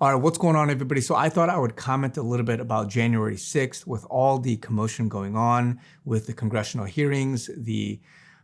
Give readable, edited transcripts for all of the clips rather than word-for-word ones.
All right, what's going on, everybody? So I thought I would comment a little bit about January 6th with all the commotion going on with the congressional hearings, the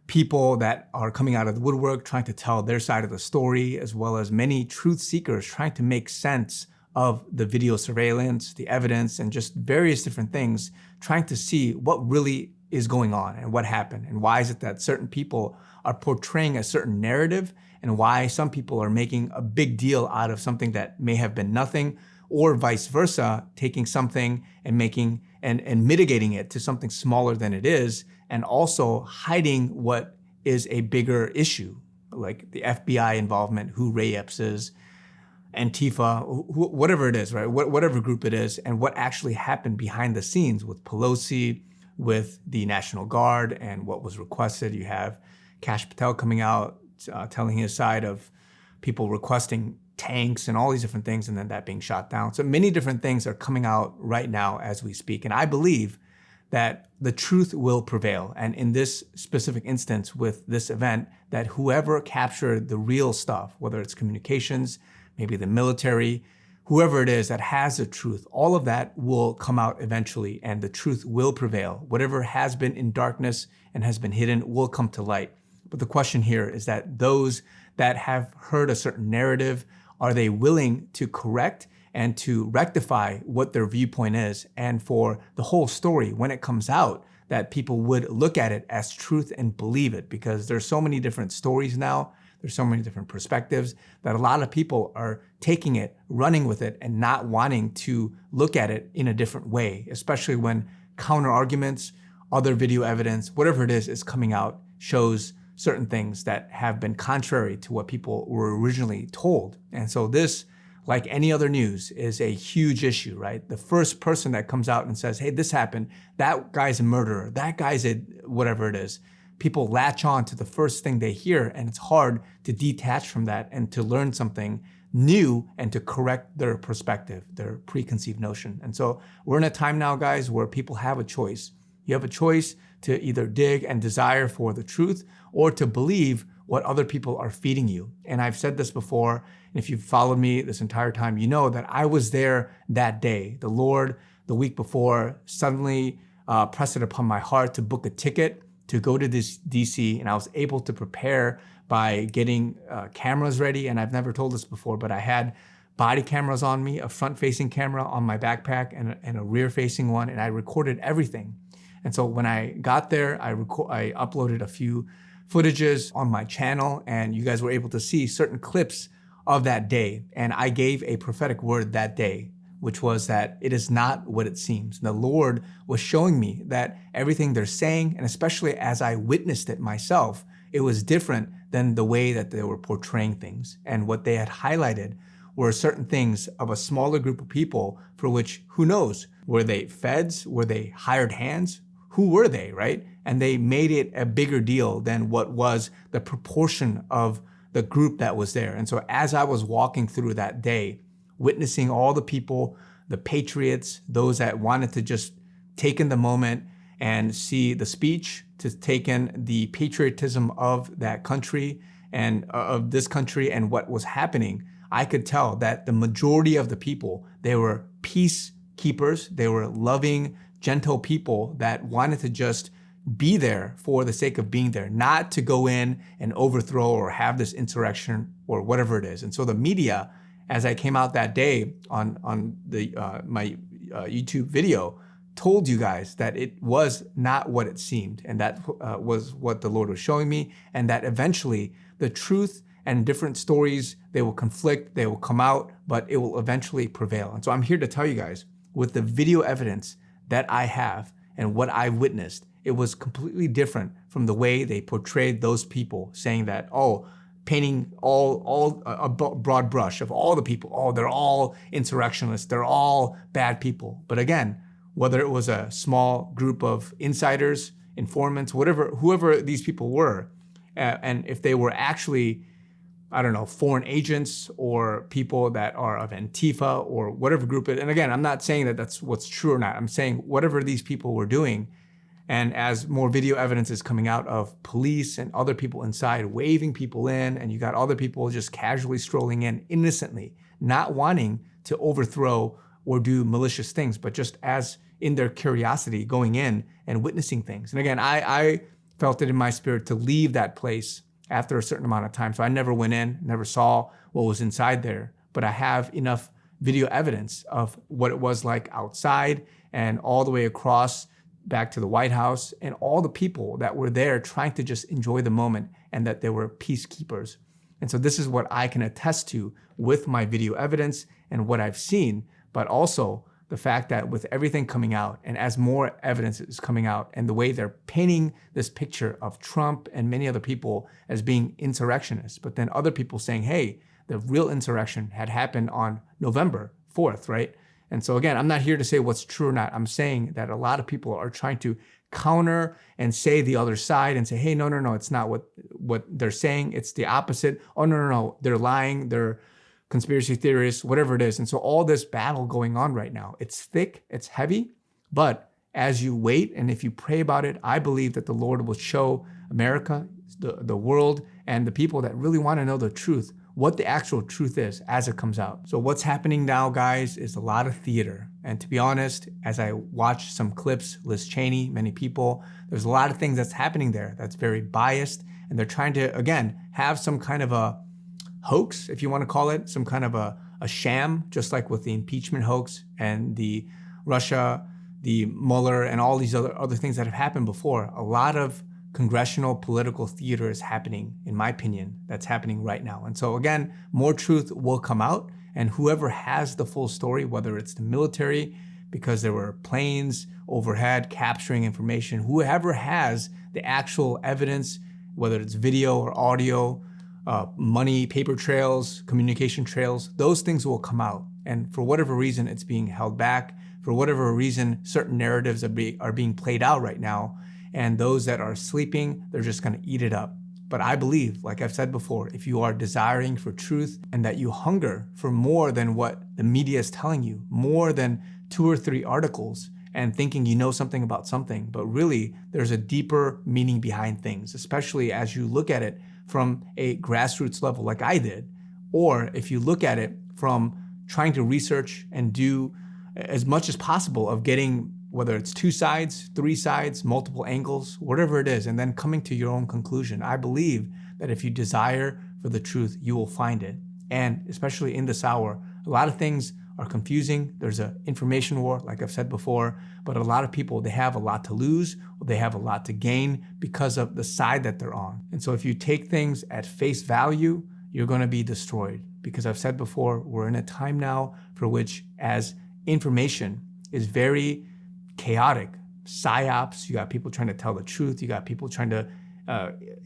people that are coming out of the woodwork trying to tell their side of the story, as well as many truth seekers trying to make sense of the video surveillance, the evidence, and just various different things, trying to see what really is going on and what happened and why is it that certain people are portraying a certain narrative and why some people are making a big deal out of something that may have been nothing, or vice versa, taking something and making and mitigating it to something smaller than it is, and also hiding what is a bigger issue, like the FBI involvement, who Ray Epps is, Antifa, whatever it is, right? Whatever group it is, and what actually happened behind the scenes with Pelosi, with the National Guard, and what was requested. You have Kash Patel coming out, telling his side of people requesting tanks and all these different things, and then that being shot down. So many different things are coming out right now as we speak. And I believe that the truth will prevail. And in this specific instance with this event, that whoever captured the real stuff, whether it's communications, maybe the military, whoever it is that has the truth, all of that will come out eventually and the truth will prevail. Whatever has been in darkness and has been hidden will come to light. But the question here is that those that have heard a certain narrative, are they willing to correct and to rectify what their viewpoint is? And for the whole story, when it comes out, that people would look at it as truth and believe it, because there's so many different stories now. There's so many different perspectives that a lot of people are taking it, running with it, and not wanting to look at it in a different way, especially when counter arguments, other video evidence, whatever it is coming out, shows certain things that have been contrary to what people were originally told. And so this, like any other news, is a huge issue, right? The first person that comes out and says, hey, this happened, that guy's a murderer, that guy's a whatever it is, people latch on to the first thing they hear, and it's hard to detach from that and to learn something new and to correct their perspective, their preconceived notion. And so we're in a time now, guys, where people have a choice. You have a choice to either dig and desire for the truth or to believe what other people are feeding you. And I've said this before, and if you've followed me this entire time, you know that I was there that day. The Lord, the week before, suddenly pressed it upon my heart to book a ticket to go to this DC, and I was able to prepare by getting cameras ready. And I've never told this before, but I had body cameras on me, a front-facing camera on my backpack, and a rear-facing one, and I recorded everything. And so when I got there, I uploaded a few footages on my channel, and you guys were able to see certain clips of that day. And I gave a prophetic word that day, which was that it is not what it seems. The Lord was showing me that everything they're saying, and especially as I witnessed it myself, it was different than the way that they were portraying things. And what they had highlighted were certain things of a smaller group of people for which, who knows, were they feds? Were they hired hands? Who were they, right? And they made it a bigger deal than what was the proportion of the group that was there. And so as I was walking through that day, witnessing all the people, the patriots, those that wanted to just take in the moment and see the speech, to take in the patriotism of that country and of this country and what was happening, I could tell that the majority of the people, they were peacekeepers, they were loving, gentle people that wanted to just be there for the sake of being there, not to go in and overthrow or have this insurrection or whatever it is. And so the media, as I came out that day on the my YouTube video, told you guys that it was not what it seemed, and that was what the Lord was showing me, and that eventually the truth and different stories, they will conflict, they will come out, but it will eventually prevail. And so I'm here to tell you guys, with the video evidence that I have and what I witnessed, it was completely different from the way they portrayed those people, saying that, oh, painting all a broad brush of all the people, oh, they're all insurrectionists, they're all bad people. But again, whether it was a small group of insiders, informants, whoever these people were, and if they were actually, I don't know, foreign agents or people that are of Antifa or whatever group it, and again, I'm not saying that that's what's true or not. I'm saying whatever these people were doing, and as more video evidence is coming out of police and other people inside waving people in, and you got other people just casually strolling in innocently, not wanting to overthrow or do malicious things, but just as in their curiosity going in and witnessing things. And again, I felt it in my spirit to leave that place after a certain amount of time. So I never went in, never saw what was inside there, but I have enough video evidence of what it was like outside and all the way across back to the White House and all the people that were there trying to just enjoy the moment and that they were peacekeepers. And so this is what I can attest to with my video evidence and what I've seen, but also the fact that with everything coming out and as more evidence is coming out and the way they're painting this picture of Trump and many other people as being insurrectionists, but then other people saying, hey, the real insurrection had happened on November 4th, right? And so again, I'm not here to say what's true or not. I'm saying that a lot of people are trying to counter and say the other side and say, hey, no, it's not what they're saying. It's the opposite. Oh, no, they're lying. They're conspiracy theorists, whatever it is. And so all this battle going on right now, it's thick, it's heavy, but as you wait and if you pray about it, I believe that the Lord will show America, the world, and the people that really want to know the truth, what the actual truth is as it comes out. So what's happening now, guys, is a lot of theater. And to be honest, as I watch some clips, Liz Cheney, many people, there's a lot of things that's happening there that's very biased. And they're trying to, again, have some kind of a hoax, if you want to call it, some kind of a sham, just like with the impeachment hoax and the Russia, the Mueller, and all these other things that have happened before. A lot of congressional political theater is happening, in my opinion, that's happening right now. And so again, more truth will come out, and whoever has the full story, whether it's the military, because there were planes overhead capturing information, whoever has the actual evidence, whether it's video or audio, money, paper trails, communication trails, those things will come out. And for whatever reason, it's being held back. For whatever reason, certain narratives are being played out right now. And those that are sleeping, they're just going to eat it up. But I believe, like I've said before, if you are desiring for truth and that you hunger for more than what the media is telling you, more than 2 or 3 articles and thinking you know something about something, but really there's a deeper meaning behind things, especially as you look at it from a grassroots level like I did, or if you look at it from trying to research and do as much as possible of getting, whether it's 2 sides, 3 sides, multiple angles, whatever it is, and then coming to your own conclusion. I believe that if you desire for the truth, you will find it. And especially in this hour, a lot of things are confusing. There's an information war, like I've said before, but a lot of people, they have a lot to lose, or they have a lot to gain because of the side that they're on. And so if you take things at face value, you're going to be destroyed. Because I've said before, we're in a time now for which, as information is very chaotic, psyops, you got people trying to tell the truth, you got people trying to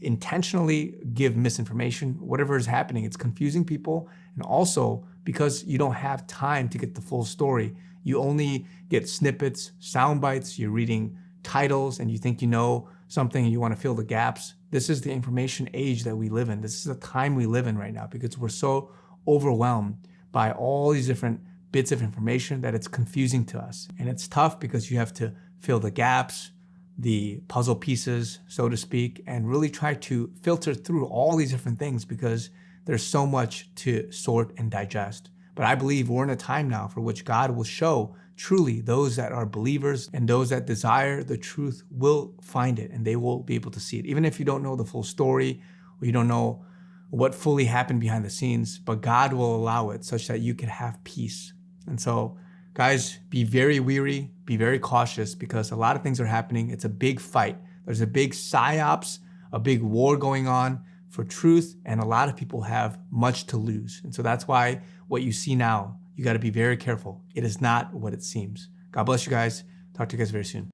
intentionally give misinformation, whatever is happening, it's confusing people. And also because you don't have time to get the full story, you only get snippets, sound bites, you're reading titles and you think you know something and you want to fill the gaps. This is the information age that we live in. This is the time we live in right now because we're so overwhelmed by all these different bits of information that it's confusing to us. And it's tough because you have to fill the gaps, the puzzle pieces, so to speak, and really try to filter through all these different things because there's so much to sort and digest. But I believe we're in a time now for which God will show truly those that are believers and those that desire the truth will find it and they will be able to see it. Even if you don't know the full story or you don't know what fully happened behind the scenes, but God will allow it such that you can have peace. And so, guys, be very wary, be very cautious because a lot of things are happening. It's a big fight. There's a big psyops, a big war going on for truth, and a lot of people have much to lose. And so that's why what you see now, you got to be very careful. It is not what it seems. God bless you guys. Talk to you guys very soon.